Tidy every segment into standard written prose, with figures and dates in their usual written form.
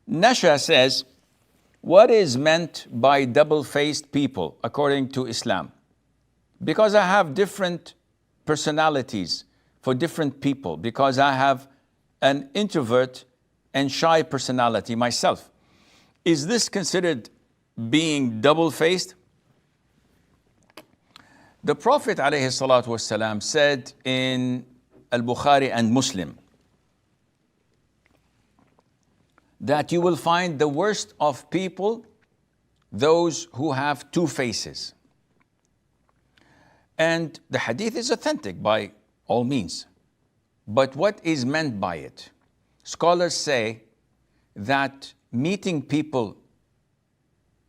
Nasha says, what is meant by double-faced people according to Islam? Because I have different personalities for different people, because I have an introvert and shy personality myself. Is this considered being double-faced? The Prophet ﷺ said in Al-Bukhari and Muslim that you will find the worst of people those who have two faces. And the hadith is authentic by all means. But what is meant by it? Scholars say that meeting people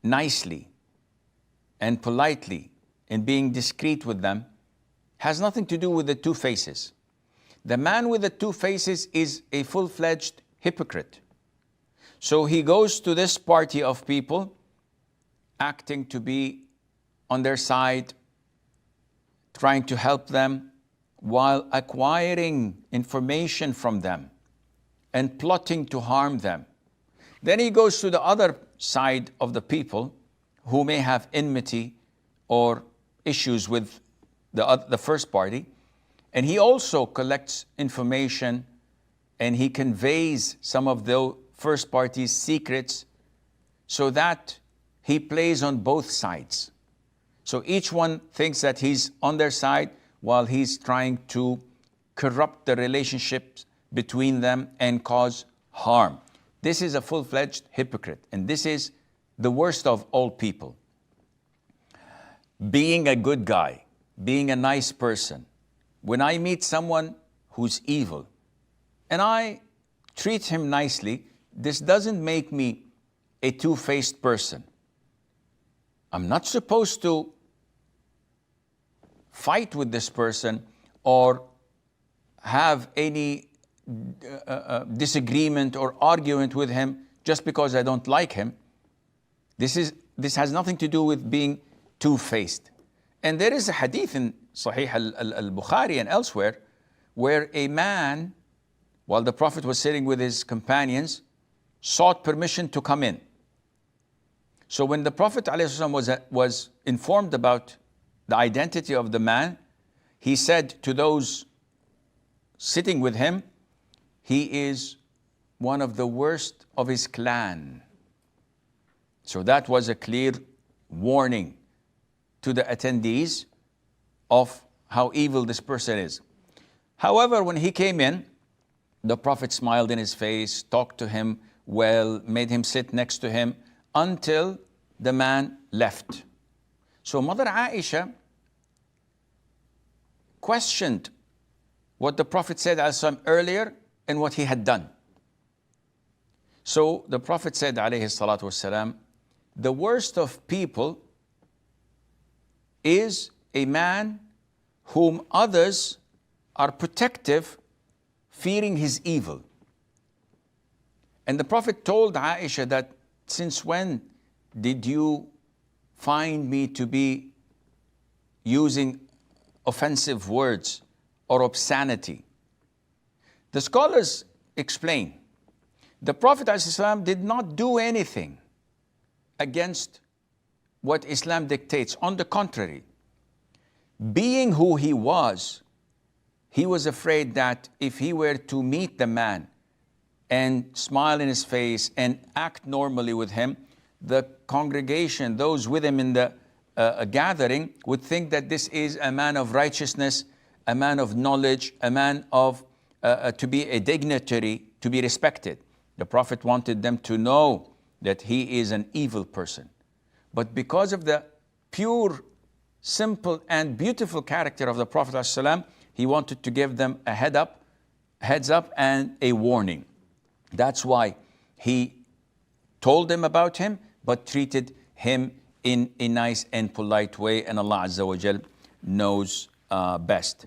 nicely and politely and being discreet with them has nothing to do with the two faces. The man with the two faces is a full-fledged hypocrite. So he goes to this party of people acting to be on their side, trying to help them while acquiring information from them and plotting to harm them. Then he goes to the other side of the people who may have enmity or issues with the first party, and he also collects information and he conveys some of the first party's secrets so that he plays on both sides. So each one thinks that he's on their side while he's trying to corrupt the relationships between them and cause harm. This is a full-fledged hypocrite, and this is the worst of all people. Being a good guy, being a nice person, when I meet someone who's evil and I treat him nicely, this doesn't make me a two-faced person. I'm not supposed to fight with this person or have any disagreement or argument with him just because I don't like him. This has nothing to do with being two-faced. And there is a hadith in Sahih al-Bukhari and elsewhere where a man, while the Prophet was sitting with his companions, sought permission to come in. So when the Prophet ﷺ was informed about the identity of the man, he said to those sitting with him, he is one of the worst of his clan. So that was a clear warning to the attendees of how evil this person is. However, when he came in, the Prophet smiled in his face, talked to him well, made him sit next to him until the man left. So Mother Aisha questioned what the Prophet said earlier and what he had done. So the Prophet said, alayhi salatu wasalam, the worst of people is a man whom others are protective, fearing his evil. And the Prophet told Aisha that, since when did you find me to be using offensive words or obscenity? The scholars explain, the Prophet ﷺ did not do anything against what Islam dictates. On the contrary, being who he was afraid that if he were to meet the man and smile in his face and act normally with him, the congregation, those with him in the gathering, would think that this is a man of righteousness, a man of knowledge, a man of to be a dignitary, to be respected. The Prophet wanted them to know that he is an evil person. But because of the pure, simple, and beautiful character of the Prophet ﷺ, he wanted to give them a heads up and a warning. That's why he told them about him, but treated him in a nice and polite way, and Allah Azza wa Jal knows best.